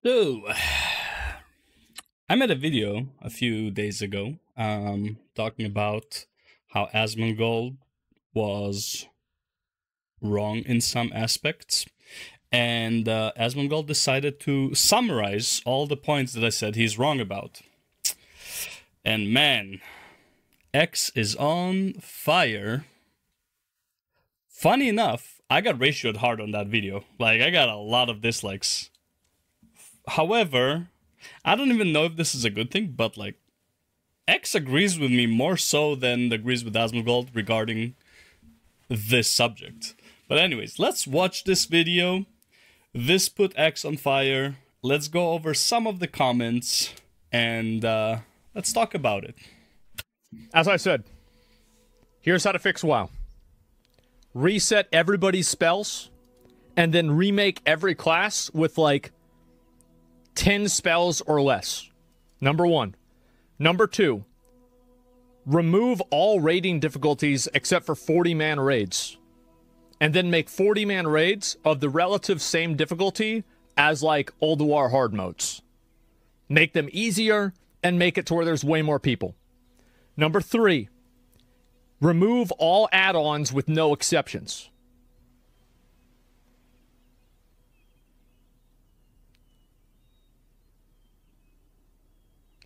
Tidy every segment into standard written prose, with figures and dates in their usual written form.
So, I made a video a few days ago talking about how Asmongold was wrong in some aspects. And Asmongold decided to summarize all the points that I said he's wrong about. And man, X is on fire. Funny enough, I got ratioed hard on that video. Like, I got a lot of dislikes. However, I don't even know if this is a good thing, but like, X agrees with me more so than agrees with Asmongold regarding this subject. But anyways, let's watch this video. This put X on fire. Let's go over some of the comments and let's talk about it. As I said, here's how to fix WoW. Reset everybody's spells and then remake every class with like 10 spells or less. Number one. Number two, remove all raiding difficulties except for 40-man raids. And then make 40-man raids of the relative same difficulty as like Old War hard modes. Make them easier and make it to where there's way more people. Number three, remove all add-ons with no exceptions.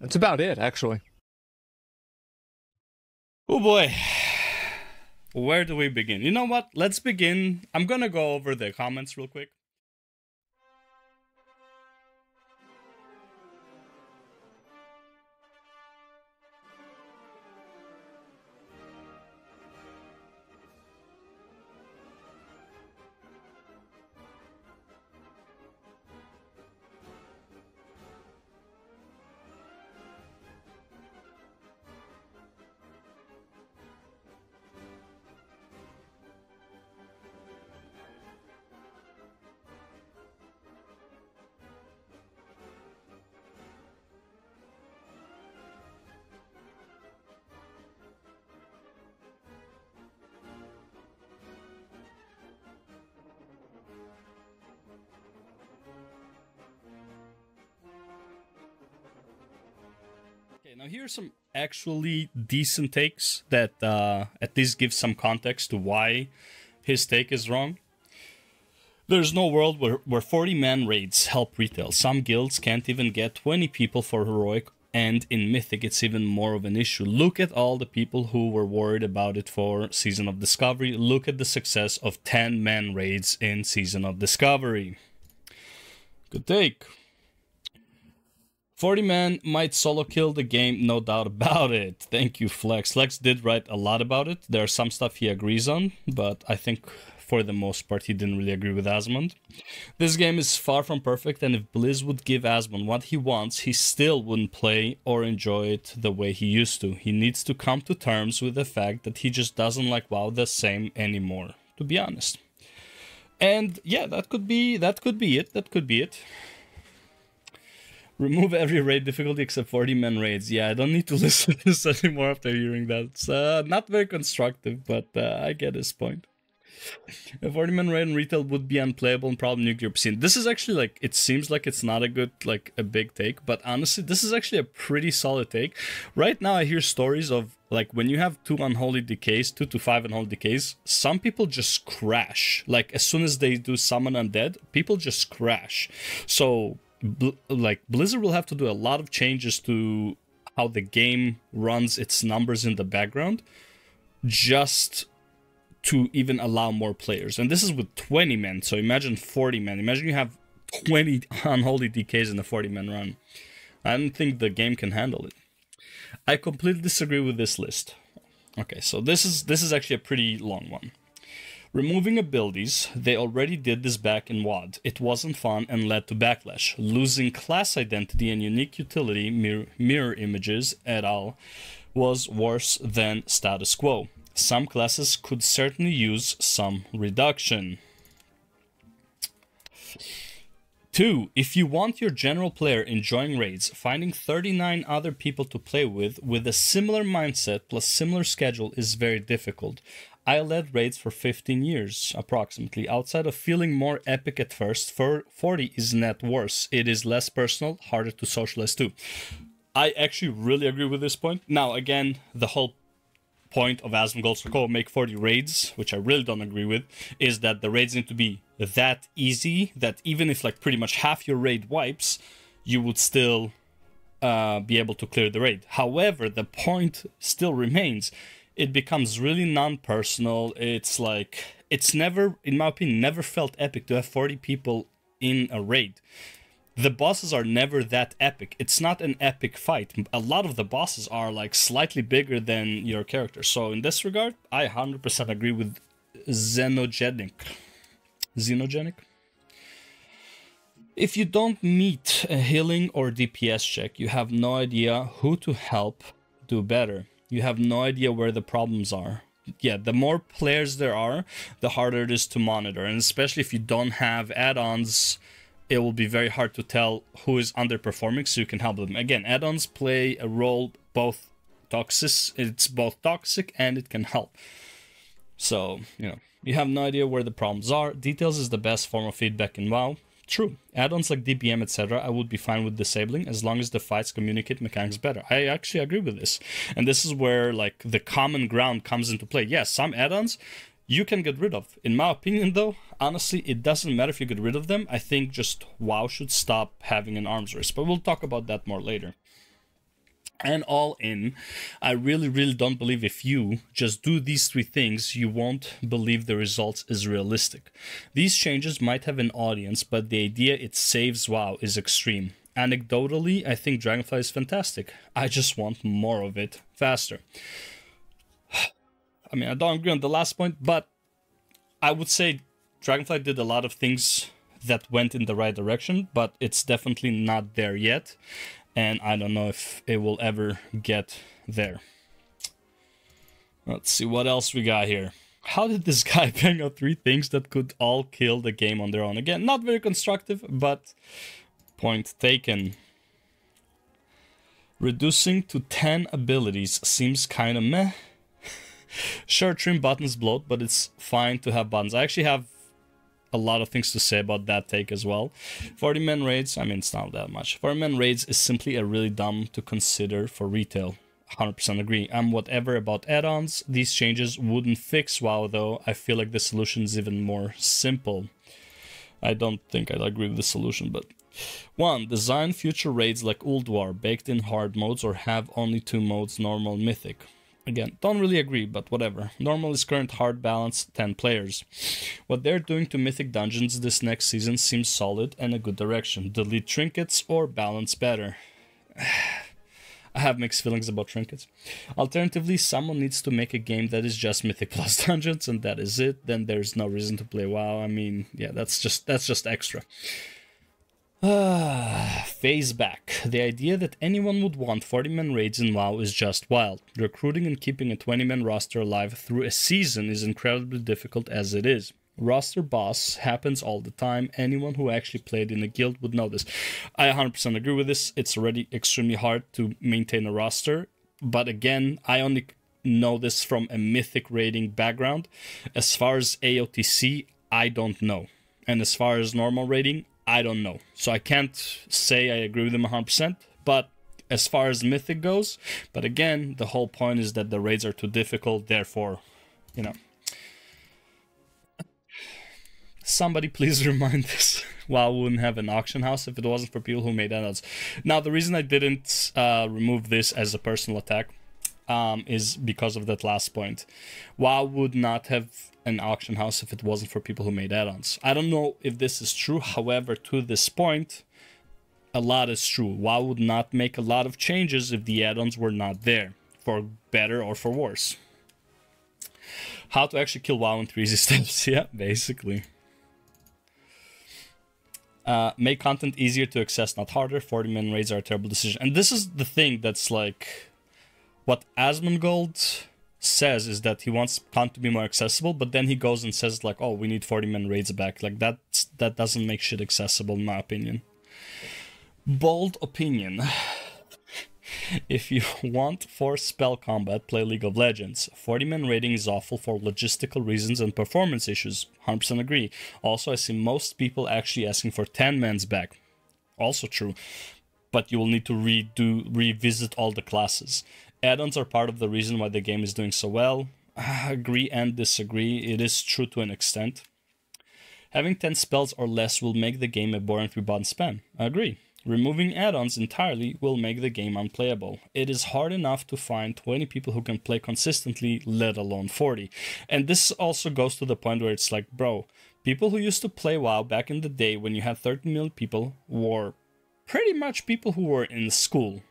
That's about it, actually. Oh boy. Where do we begin? You know what? Let's begin. I'm gonna go over the comments real quick. Okay, now here's some actually decent takes that at least give some context to why his take is wrong. There's no world where 40-man raids help retail. Some guilds can't even get 20 people for heroic, and in Mythic it's even more of an issue. Look at all the people who were worried about it for Season of Discovery. Look at the success of 10-man raids in Season of Discovery. Good take. 40-man might solo kill the game, no doubt about it. Thank you, Flex. Flex did write a lot about it. There's some stuff he agrees on, but I think for the most part he didn't really agree with Asmond. This game is far from perfect, and if Blizz would give Asmond what he wants, he still wouldn't play or enjoy it the way he used to. He needs to come to terms with the fact that he just doesn't like WoW the same anymore, to be honest. And yeah, that could be it. Remove every raid difficulty except 40-man raids. Yeah, I don't need to listen to this anymore after hearing that. It's not very constructive, but I get his point. A 40-man raid in retail would be unplayable and probably nuclear scene. This is actually like, it seems like it's not a good, like a big take, but honestly, this is actually a pretty solid take. Right now I hear stories of like when you have 2 to 5 unholy decays, some people just crash. Like as soon as they do summon undead, people just crash. So like Blizzard will have to do a lot of changes to how the game runs its numbers in the background just to even allow more players. And this is with 20 men, so imagine 40 men. Imagine you have 20 unholy DKs in a 40-man run. I don't think the game can handle it. I completely disagree with this list. Okay, so this is actually a pretty long one. Removing abilities, they already did this back in WoD. It wasn't fun and led to backlash. Losing class identity and unique utility, mirror images et al. Was worse than status quo. Some classes could certainly use some reduction. 2. If you want your general player enjoying raids, finding 39 other people to play with a similar mindset plus similar schedule is very difficult. I led raids for 15 years, approximately. Outside of feeling more epic at first, 40 is net worse. It is less personal, harder to socialize too. I actually really agree with this point. Now, again, the whole point of Asmongold to make 40 raids, which I really don't agree with, is that the raids need to be that easy that even if like pretty much half your raid wipes, you would still be able to clear the raid. However, the point still remains. It becomes really non-personal. It's like, it's never, in my opinion, never felt epic to have 40 people in a raid. The bosses are never that epic. It's not an epic fight. A lot of the bosses are like slightly bigger than your character. So in this regard, I 100% agree with Xenogenic. If you don't meet a healing or DPS check, you have no idea who to help do better. You have no idea where the problems are. Yeah, the more players there are, the harder it is to monitor. And especially if you don't have add-ons, it will be very hard to tell who is underperforming so you can help them. Again, add-ons play a role both toxic, it's both toxic and it can help. So, you know, you have no idea where the problems are. Details is the best form of feedback in WoW. True. Add-ons like DPM, etc., I would be fine with disabling as long as the fights communicate mechanics better. I actually agree with this. And this is where, like, the common ground comes into play. Yes, some add-ons you can get rid of. In my opinion, though, honestly, it doesn't matter if you get rid of them. I think just WoW should stop having an arms race. But we'll talk about that more later. And all in, I really don't believe if you just do these 3 things, you won't believe the results is realistic. These changes might have an audience, but the idea it saves WoW is extreme. Anecdotally, I think Dragonfly is fantastic. I just want more of it faster. I mean, I don't agree on the last point, but I would say Dragonfly did a lot of things that went in the right direction, but it's definitely not there yet. And I don't know if it will ever get there. Let's see what else we got here. How did this guy bang out 3 things that could all kill the game on their own? Again, not very constructive, but point taken. Reducing to 10 abilities seems kind of meh. Sure, trim buttons bloat, but it's fine to have buttons. I actually have a lot of things to say about that take as well. 40-man raids, I mean, it's not that much. 40-man raids is simply a really dumb to consider for retail. 100% agree. I'm whatever about add-ons. These changes wouldn't fix WoW though. I feel like the solution is even more simple. I don't think I'd agree with the solution, but 1. Design future raids like Ulduar, baked in hard modes, or have only 2 modes, normal, mythic. Again, don't really agree, but whatever. Normal is current hard balance, 10 players. What they're doing to mythic dungeons this next season seems solid and a good direction. Delete trinkets or balance better. I have mixed feelings about trinkets. Alternatively, someone needs to make a game that is just mythic plus dungeons, and that is it. Then there's no reason to play WoW. I mean, yeah, that's just extra. Phase back. The idea that anyone would want 40-man raids in WoW is just wild. Recruiting and keeping a 20-man roster alive through a season is incredibly difficult as it is. Roster boss happens all the time. Anyone who actually played in a guild would know this. I 100% agree with this. It's already extremely hard to maintain a roster. But again, I only know this from a mythic raiding background. As far as AOTC, I don't know. And as far as normal raiding, I don't know. So I can't say I agree with them 100%, but as far as mythic goes, but again, the whole point is that the raids are too difficult, therefore, you know. Somebody please remind us. WoW wouldn't have an auction house if it wasn't for people who made add-ons. Now, the reason I didn't remove this as a personal attack is because of that last point. WoW would not have an auction house if it wasn't for people who made add-ons. I don't know if this is true, however, to this point, a lot is true. WoW would not make a lot of changes if the add-ons were not there, for better or for worse. How to actually kill WoW in 3 easy steps, yeah, basically. Make content easier to access, not harder. 40-man raids are a terrible decision. And this is the thing that's like, what Asmongold says is that he wants content to be more accessible, but then he goes and says like, oh, we need 40-man raids back. Like that doesn't make shit accessible in my opinion. Bold opinion. If you want forced spell combat, play League of Legends. 40-man raiding is awful for logistical reasons and performance issues. 100% agree. Also, I see most people actually asking for 10-man's back. Also true. But you will need to revisit all the classes. Add-ons are part of the reason why the game is doing so well. Agree and disagree. It is true to an extent. Having 10 spells or less will make the game a boring 3-button spam. I agree. Removing add-ons entirely will make the game unplayable. It is hard enough to find 20 people who can play consistently, let alone 40. And this also goes to the point where it's like, bro, people who used to play WoW back in the day when you had 30 million people were pretty much people who were in school.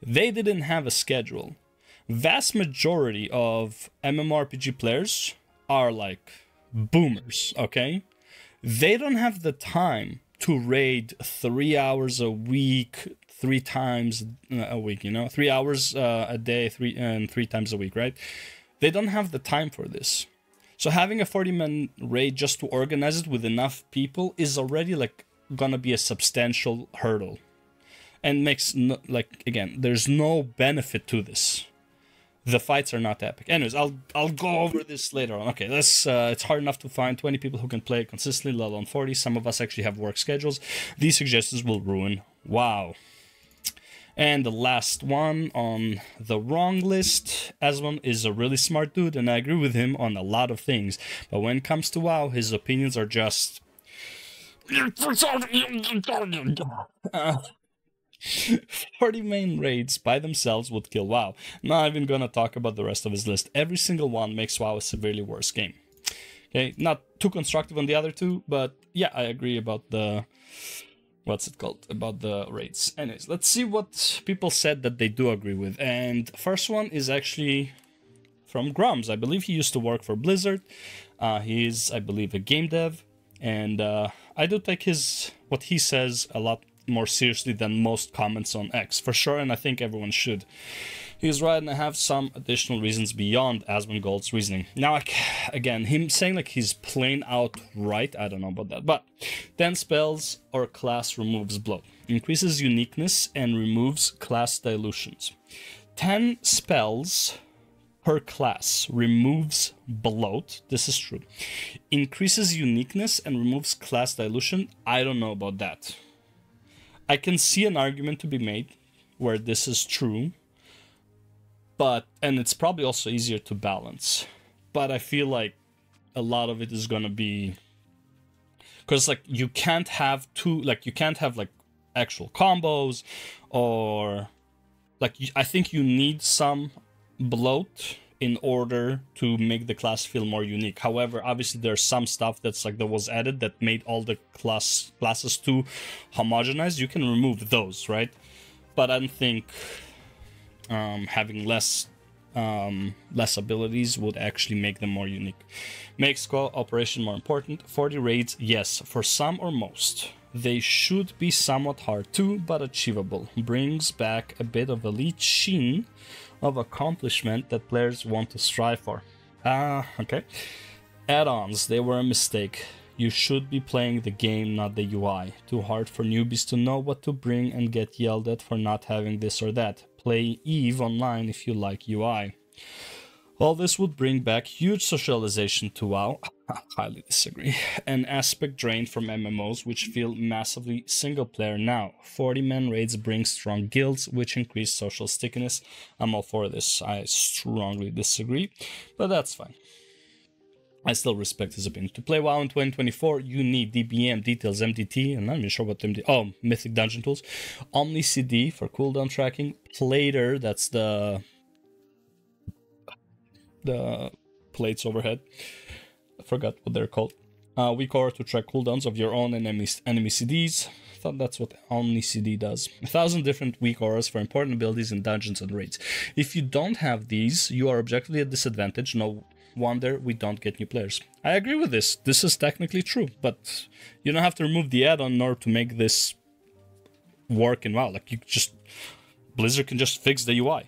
They didn't have a schedule. Vast majority of MMORPG players are like boomers, okay? They don't have the time to raid 3 hours a week, 3 times a week, 3 hours a day, 3 times a week, right? They don't have the time for this. So having a 40-man raid just to organize it with enough people is already like gonna be a substantial hurdle. And makes, again, there's no benefit to this. The fights are not epic. Anyways, I'll go over this later on. Okay, let's. It's hard enough to find 20 people who can play consistently, let alone 40. Some of us actually have work schedules. These suggestions will ruin WoW. And the last one on the wrong list. Asmon is a really smart dude, and I agree with him on a lot of things. But when it comes to WoW, his opinions are just... 40 main raids by themselves would kill WoW. Not even gonna talk about the rest of his list. Every single one makes WoW a severely worse game. Okay, not too constructive on the other two, but yeah, I agree about the... What's it called? About the raids. Anyways, let's see what people said that they do agree with. And first one is actually from Grums. I believe he used to work for Blizzard. He is, I believe, a game dev. And I do take what he says a lot more seriously than most comments on X, for sure, and I think everyone should. He's right, and I have some additional reasons beyond Asmongold's reasoning. Now, again, him saying like he's plain out right, I don't know about that, but 10 spells or class removes bloat, increases uniqueness, and removes class dilutions. 10 spells per class removes bloat, this is true. Increases uniqueness and removes class dilution, I don't know about that. I can see an argument to be made where this is true, and it's probably also easier to balance. But I feel like a lot of it is gonna be, because like you can't have actual combos, or like I think you need some bloat in order to make the class feel more unique. However, obviously there's some stuff that was added that made all the classes too homogenized. You can remove those, right? But I don't think having less abilities would actually make them more unique. Makes cooperation more important. 40 raids, yes, for some or most. They should be somewhat hard too, but achievable. Brings back a bit of elite sheen of accomplishment that players want to strive for. Okay. Add-ons, they were a mistake. You should be playing the game, not the UI. Too hard for newbies to know what to bring and get yelled at for not having this or that. Play EVE online if you like UI. All this would bring back huge socialization to WoW. Highly disagree. An aspect drained from MMOs, which feel massively single-player now. 40-man raids bring strong guilds, which increase social stickiness. I'm all for this. I strongly disagree, but that's fine. I still respect his opinion. To play WoW in 2024, you need DBM, details, MDT, and I'm not even sure what MDT... Oh, Mythic Dungeon Tools. Omni CD for cooldown tracking. Plater, that's the plates overhead. I forgot what they're called. Weak aura to track cooldowns of your own and enemy CDs. I thought that's what Omni CD does. 1,000 different weak auras for important abilities in dungeons and raids. If you don't have these, you are objectively at disadvantage. No wonder we don't get new players. I agree with this. This is technically true, but you don't have to remove the add-on in order to make this work in WoW. Like Blizzard can just fix the UI,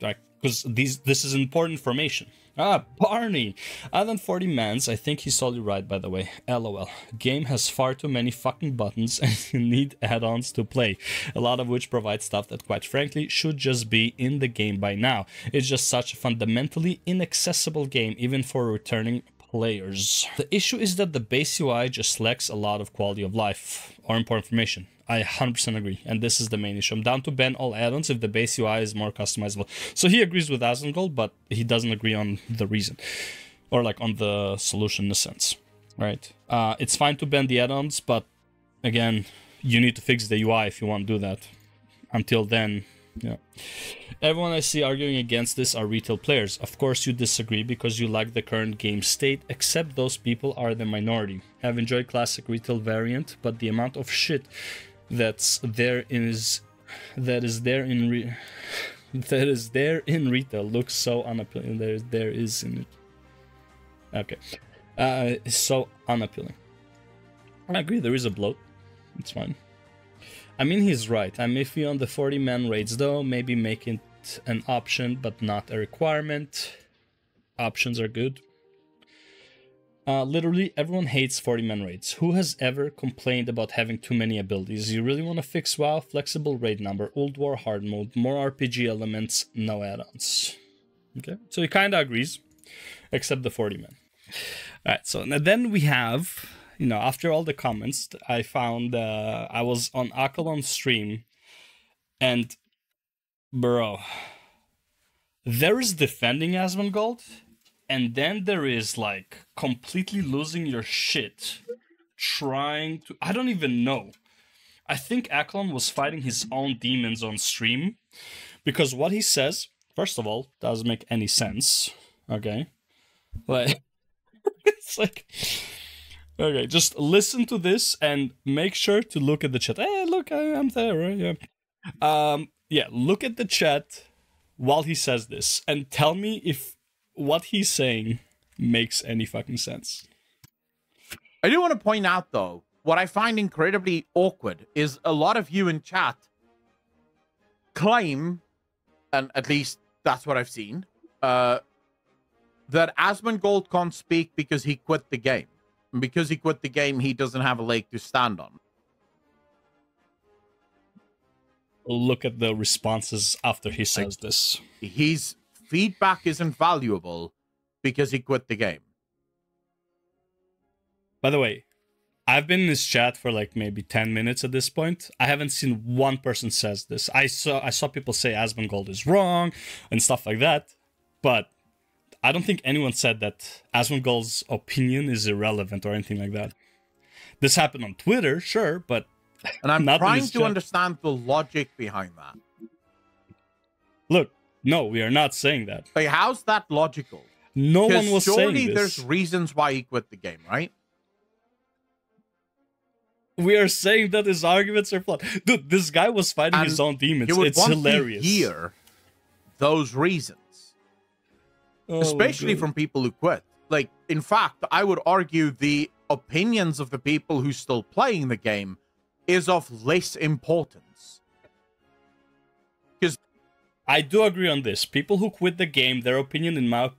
like, because this is important information. Ah, Barney. Other than 40 mans, I think he's totally right, by the way. LOL. Game has far too many fucking buttons and you need add-ons to play. A lot of which provide stuff that, quite frankly, should just be in the game by now. It's just such a fundamentally inaccessible game, even for returning players. The issue is that the base UI just lacks a lot of quality of life or important information. I 100% agree, and this is the main issue. I'm down to ban all add-ons if the base UI is more customizable. So he agrees with Asmongold, but he doesn't agree on the reason. Or like on the solution in a sense, right? It's fine to ban the add-ons, but again, you need to fix the UI if you want to do that. Until then, yeah. Everyone I see arguing against this are retail players. Of course you disagree because you like the current game state, except those people are the minority. Have enjoyed classic retail variant, but the amount of shit that is there in retail looks so unappealing. There is in it. Okay. So unappealing. I agree, there is a bloat. It's fine. I mean, he's right. I'm iffy on the 40-man raids though. Maybe make it an option, but not a requirement. Options are good. Literally, everyone hates 40-man raids. Who has ever complained about having too many abilities? You really want to fix WoW? Flexible raid number, Old War hard mode, more RPG elements, no add-ons. Okay, so he kind of agrees, except the 40-man. Alright, so then we have, you know, after all the comments, I found, I was on Akalon's stream, and, bro, there is defending Asmongold, and then there is, like, completely losing your shit, trying to... I don't even know. I think Akalon was fighting his own demons on stream, because what he says, first of all, doesn't make any sense, okay? Like, it's like... Okay, just listen to this and make sure to look at the chat. Hey, look, I'm there, right? Yeah. Yeah, look at the chat while he says this, and tell me if what he's saying makes any fucking sense. I do want to point out, though, what I find incredibly awkward is a lot of you in chat claim, and at least that's what I've seen, that Asmongold can't speak because he quit the game. And because he quit the game, he doesn't have a leg to stand on. Look at the responses after he says this. His feedback isn't valuable because he quit the game. By the way, I've been in this chat for like maybe 10 minutes at this point. I haven't seen one person says this. I saw people say Asmongold is wrong and stuff like that, but I don't think anyone said that Asmongold's opinion is irrelevant or anything like that. This happened on Twitter, sure, but and I'm trying to understand the logic behind that. Look, no, we are not saying that. Like, how's that logical? No one was saying this. Surely there's reasons why he quit the game, right? We are saying that his arguments are flawed. Dude, this guy was fighting his own demons. It's hilarious. To hear those reasons. Especially from people who quit. Like, in fact, I would argue the opinions of the people who still playing the game is of less importance. Because I do agree on this. People who quit the game, their opinion, in my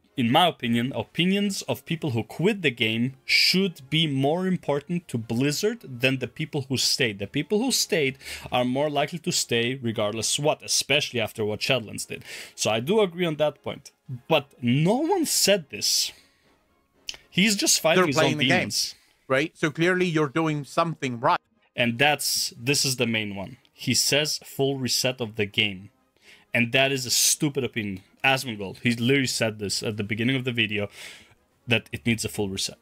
opinion, opinions of people who quit the game should be more important to Blizzard than the people who stayed. The people who stayed are more likely to stay regardless what, especially after what Shadlands did. So I do agree on that point. But no one said this. He's just fighting his own demons. Game, right? So clearly you're doing something right. And this is the main one. He says full reset of the game. And that is a stupid opinion. Asmongold, he literally said this at the beginning of the video, that it needs a full reset.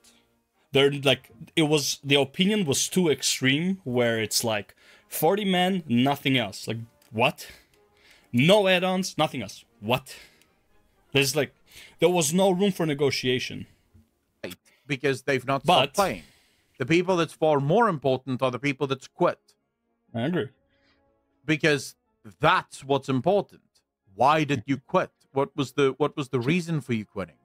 The opinion was too extreme, where it's like 40 men, nothing else. Like, what? No add-ons, nothing else. What? There was no room for negotiation. Right, because they've not stopped playing. The people that's far more important are the people that's quit. I agree. Because that's what's important. Why did you quit? What was the reason for you quitting?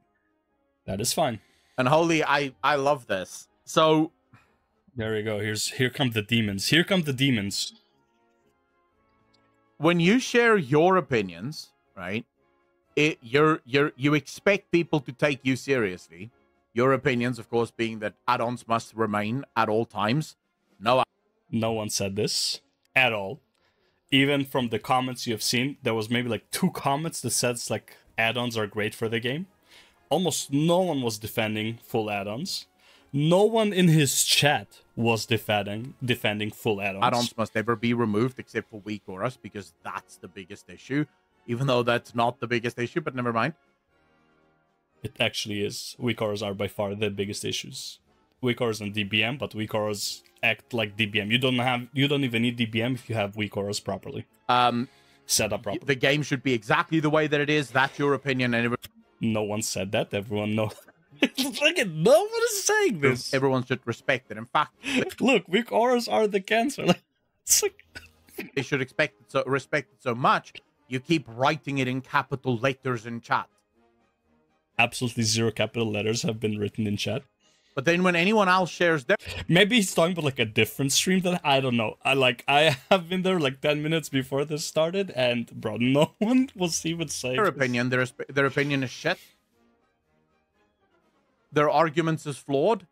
That is fine. And holy, I love this. So there we go. Here come the demons. Here come the demons. When you share your opinions, right? you expect people to take you seriously. Your opinions, of course, being that add-ons must remain at all times. No one said this at all. Even from the comments you have seen, there was maybe like 2 comments that says like add-ons are great for the game. Almost no one was defending full add-ons. No one in his chat was defending full add-ons. Add-ons must never be removed except for weak auras, because that's the biggest issue. Even though that's not the biggest issue, but never mind. It actually is. Weak auras are by far the biggest issues. Weak auras and DBM, but weak auras act like DBM. You don't even need DBM if you have weak auras properly. Set up properly. The game should be exactly the way that it is. That's your opinion, and no one said that. Everyone knows. No one is saying this. Everyone should respect it. In fact, look, weak auras are the cancer. They should respect it so much. You keep writing it in capital letters in chat. Absolutely 0 capital letters have been written in chat. But then when anyone else shares their... Maybe he's talking about like a different stream that I don't know. I have been there like 10 minutes before this started, and bro, no one was even saying their opinion. Their opinion is shit. Their arguments is flawed.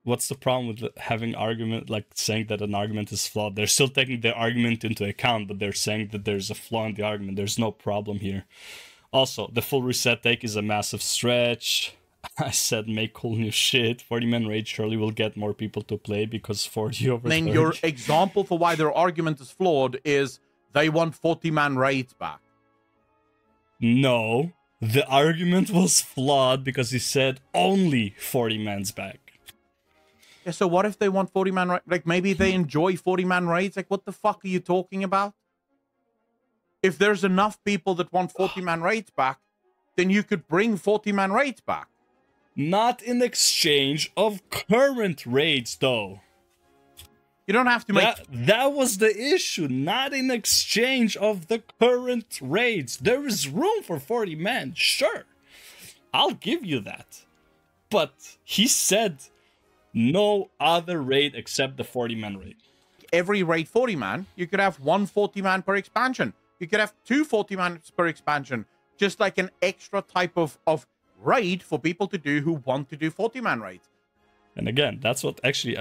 What's the problem with having argument, like saying that an argument is flawed? They're still taking their argument into account, but they're saying that there's a flaw in the argument. There's no problem here. Also, the full reset take is a massive stretch. I said make cool new shit. 40-man raid surely will get more people to play because 40 over 30. Then your example for why their argument is flawed is they want 40-man raids back. No, the argument was flawed because he said only 40-man's back. Yeah, so what if they want 40-man raids? Like, maybe they enjoy 40-man raids? Like, what the fuck are you talking about? If there's enough people that want 40-man raids back, then you could bring 40-man raids back. Not in exchange of current raids, though. You don't have to make... That was the issue. Not in exchange of the current raids. There is room for 40 men, sure. I'll give you that. But he said no other raid except the 40-man raid. Every raid 40-man, you could have 1 40-man per expansion. You could have 2 40-man per expansion. Just like an extra type of raid for people to do who want to do 40-man raids. And again, that's what actually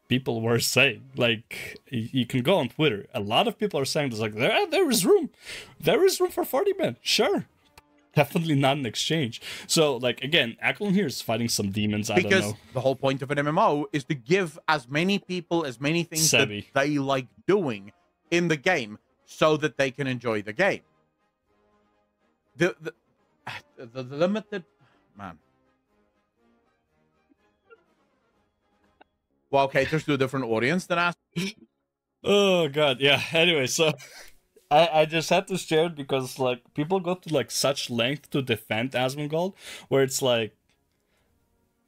people were saying. Like, you can go on Twitter. A lot of people are saying this, like, there is room. There is room for 40 men. Sure. Definitely not an exchange. So, like, again, Aklon here is fighting some demons. I don't know. Because the whole point of an MMO is to give as many people as many things that they like doing in the game so that they can enjoy the game. The limited... Man. Well, caters to a different audience than us. Oh, God. Yeah. Anyway, so... I just had to share it because, like, people go to, like, such length to defend Asmongold, where it's like,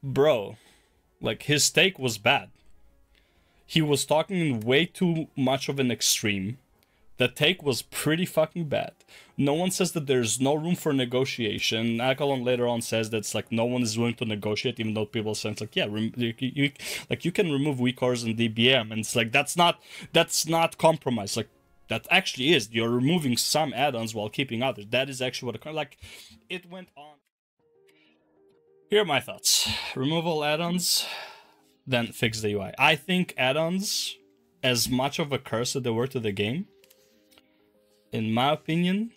bro, like, his take was bad. He was talking in way too much of an extreme. The take was pretty fucking bad. No one says that there's no room for negotiation. Akalon later on says that's like no one is willing to negotiate, even though people say it's like, yeah, you can remove weak auras and DBM, and it's like that's not compromise. Like, that actually is. You're removing some add-ons while keeping others. That is actually what like it went on. Here are my thoughts. Remove all add-ons, then fix the UI. I think add-ons, as much of a curse as they were to the game, in my opinion.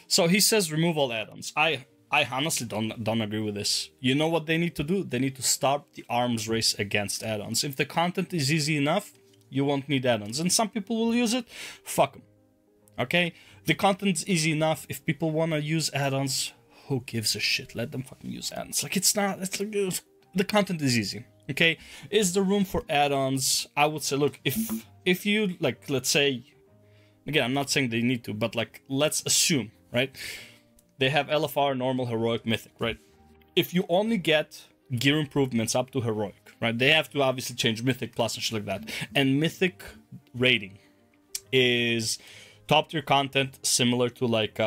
So he says remove all add-ons. I honestly don't agree with this. You know what they need to do? They need to stop the arms race against add-ons. If the content is easy enough, you won't need add-ons. And some people will use it. Fuck them. Okay? The content's easy enough. If people want to use add-ons, who gives a shit? Let them fucking use add-ons. Like, it's like, the content is easy. Okay? Is there room for add-ons? I would say, look, if you, like, let's say, again, I'm not saying they need to, but, like, let's assume, right? They have LFR, normal, heroic, mythic, right? If you only get gear improvements up to heroic, right? They have to obviously change mythic plus and shit like that. And mythic rating is top tier content similar to like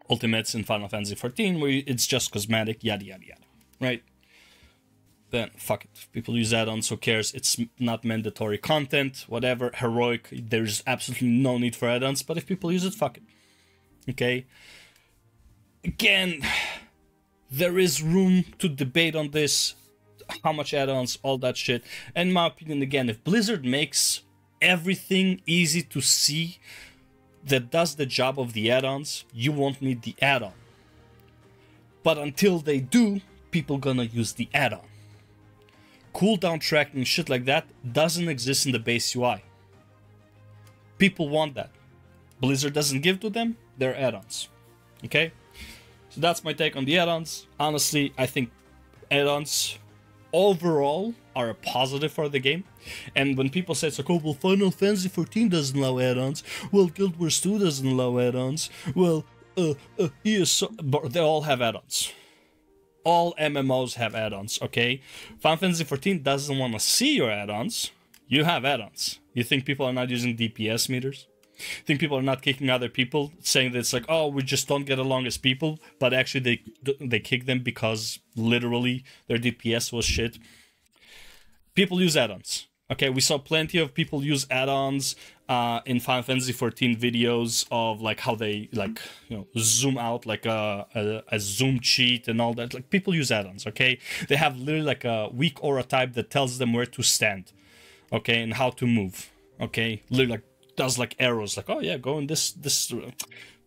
ultimates in Final Fantasy 14, where it's just cosmetic, yada yada yada, right? Then fuck it. If people use add-ons, who cares? It's not mandatory content, whatever. Heroic, there's absolutely no need for add-ons, but if people use it, fuck it. Okay? Again, there is room to debate on this, how much add-ons, all that shit. And in my opinion, again, if Blizzard makes everything easy to see that does the job of the add-ons, you won't need the add-on. But until they do, people gonna use the add-on. Cooldown tracking, shit like that, doesn't exist in the base UI. People want that. Blizzard doesn't give to them, they're add-ons. Okay? So that's my take on the add-ons. Honestly, I think add-ons overall are a positive for the game. And when people say it's like, oh, well, Final Fantasy 14 doesn't allow add-ons. Well, Guild Wars 2 doesn't allow add-ons. Well, they all have add-ons. All MMOs have add-ons, okay? Final Fantasy 14 doesn't want to see your add-ons. You have add-ons. You think people are not using DPS meters? Think people are not kicking other people, saying that it's like, oh, we just don't get along as people, but actually they kick them because literally their DPS was shit. People use add-ons. Okay, we saw plenty of people use add-ons in Final Fantasy 14 videos of like how they like, you know, zoom out like a zoom cheat and all that. Like people use add-ons. Okay, they have literally like a weak aura type that tells them where to stand, okay, and how to move. Okay, literally like does like arrows, like, oh yeah, go in this.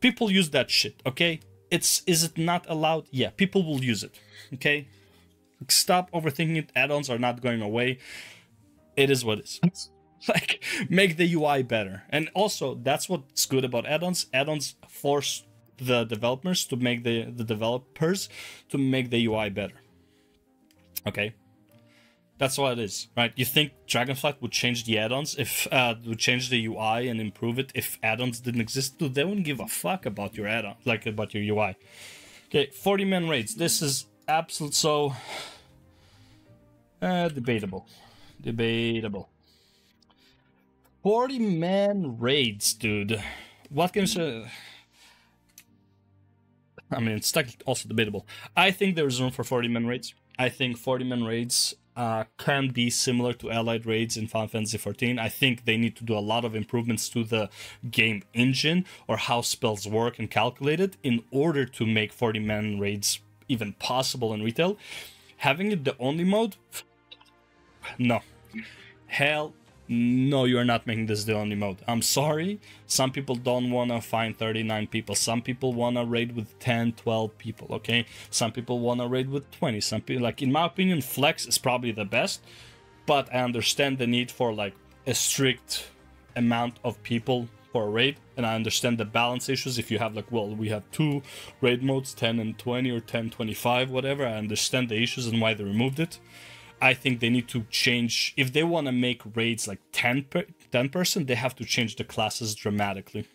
People use that shit. Okay, is it not allowed? Yeah, people will use it. Okay, stop overthinking it. Add-ons are not going away. It is what it is. Like, make the UI better. And also, that's what's good about add-ons. Add-ons force the developers to make the developers to make the UI better. Okay, that's what it is, right? You think Dragonflight would change the add-ons if would change the UI and improve it if add-ons didn't exist? Dude, they wouldn't give a fuck about your add-on, like about your UI. Okay, 40-man raids. This is absolute so debatable. 40-man raids, dude. What can you I mean, it's also debatable. I think there's room for 40-man raids. I think 40-man raids can be similar to allied raids in Final Fantasy XIV. I think they need to do a lot of improvements to the game engine or how spells work and calculated in order to make 40-man raids even possible in retail. Having it the only mode? No. Hell no, you're not making this the only mode. I'm sorry. Some people don't want to find 39 people. Some people want to raid with 10, 12 people, okay? Some people want to raid with 20. Some people, like, in my opinion, flex is probably the best. But I understand the need for, like, a strict amount of people for a raid. And I understand the balance issues. If you have, like, well, we have two raid modes, 10 and 20 or 10, 25, whatever. I understand the issues and why they removed it. I think they need to change, if they want to make raids like 10 person, they have to change the classes dramatically.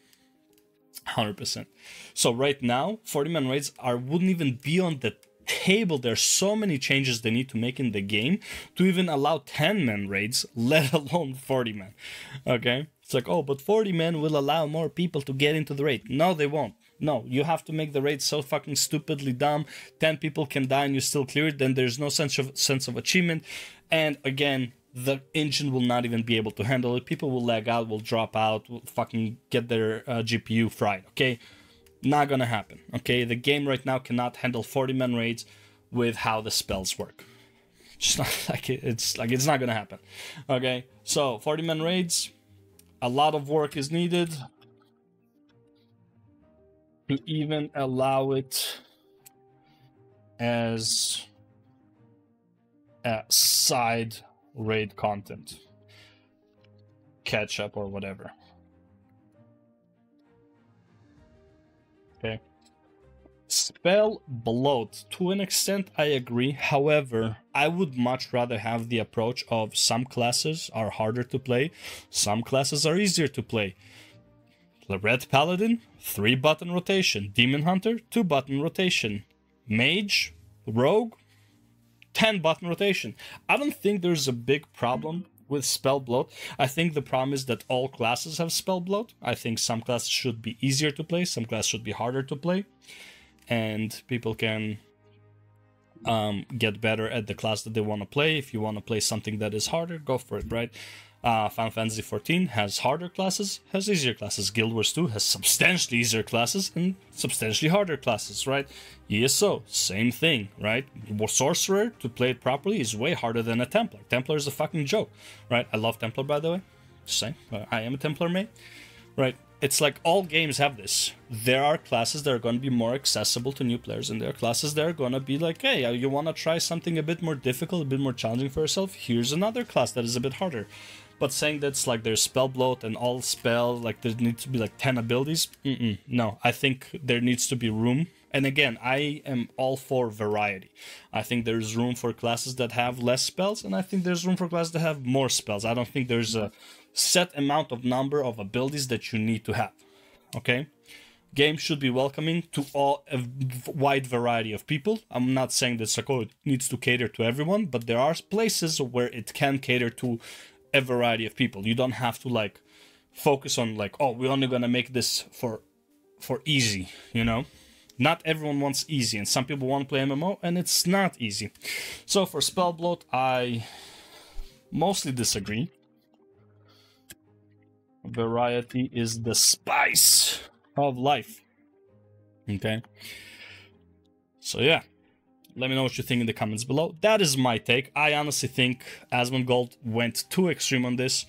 100%. So right now, 40-man raids wouldn't even be on the table. There's so many changes they need to make in the game to even allow 10-man raids, let alone 40-man. Okay? It's like, oh, but 40-man will allow more people to get into the raid. No, they won't. No, you have to make the raid so fucking stupidly dumb. 10 people can die and you still clear it. Then there's no sense of achievement. And again, the engine will not even be able to handle it. People will lag out, will drop out, will fucking get their GPU fried. Okay, not gonna happen. Okay, the game right now cannot handle 40-man raids with how the spells work. Just not like it's not gonna happen. Okay, so 40-man raids, a lot of work is needed to even allow it as a side raid content, catch up or whatever. Okay. Spell bloat, to an extent I agree. However, I would much rather have the approach of some classes are harder to play, some classes are easier to play. The Red Paladin, 3-button rotation. Demon Hunter, 2-button rotation. Mage, Rogue, 10-button rotation. I don't think there's a big problem with spell bloat. I think the problem is that all classes have spell bloat. I think some classes should be easier to play, some classes should be harder to play. And people can get better at the class that they want to play. If you want to play something that is harder, go for it, right? Final Fantasy XIV has harder classes, has easier classes. Guild Wars 2 has substantially easier classes and substantially harder classes, right? ESO, same thing, right? Sorcerer, to play it properly, is way harder than a Templar. Templar is a fucking joke, right? I love Templar, by the way. Just saying, I am a Templar main, right? It's like all games have this. There are classes that are going to be more accessible to new players, and there are classes that are going to be like, hey, you want to try something a bit more difficult, a bit more challenging for yourself? Here's another class that is a bit harder. But saying that's like there's spell bloat and all spell, like there needs to be like 10 abilities, no. I think there needs to be room. And again, I am all for variety. I think there's room for classes that have less spells, and I think there's room for classes that have more spells. I don't think there's a set amount of number of abilities that you need to have, okay? Game should be welcoming to a wide variety of people. I'm not saying that it needs to cater to everyone, but there are places where it can cater to a variety of people. You don't have to like focus on like, oh, we're only gonna make this for easy, you know? Not everyone wants easy, and some people want to play MMO, and it's not easy. So for spell bloat, I mostly disagree. Variety is the spice of life. Okay. So yeah, let me know what you think in the comments below. That is my take. I honestly think Asmongold went too extreme on this.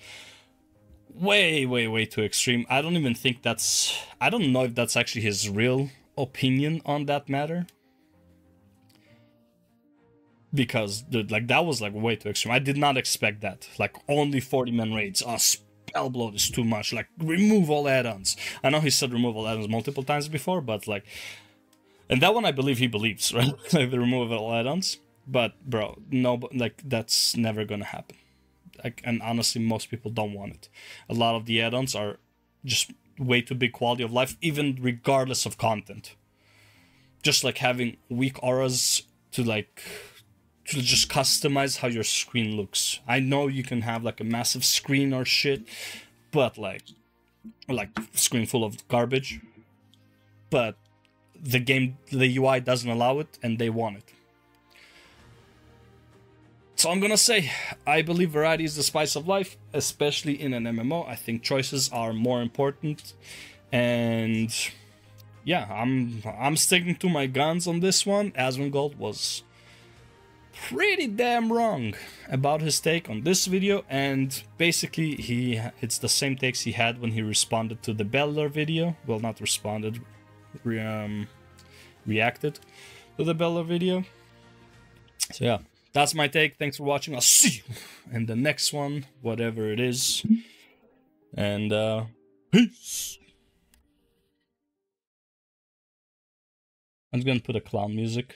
Way too extreme. I don't even think that's... I don't know if that's actually his real opinion on that matter. Because, dude, like, that was, like, way too extreme. I did not expect that. Like, only 40-man raids. Spell bloat is too much. Like, remove all add-ons. I know he said remove all add-ons multiple times before, but, like... And that one I believe he believes, right? Like, the remove all add-ons. But, bro, no, like, that's never gonna happen. Like, and honestly, most people don't want it. A lot of the add-ons are just way too big quality of life, even regardless of content. Just like having weak auras to like to just customize how your screen looks. I know you can have like a massive screen or shit, but like screen full of garbage, but the UI doesn't allow it, and they want it. So I'm gonna say, I believe variety is the spice of life, especially in an MMO. I think choices are more important, and yeah, I'm sticking to my guns on this one. Asmongold was pretty damn wrong about his take on this video, and basically it's the same takes he had when he responded to the Beller video. Well, not responded, reacted to the Beller video. So yeah. That's my take. Thanks for watching. I'll see you in the next one, whatever it is. And peace. I'm gonna put a clown music.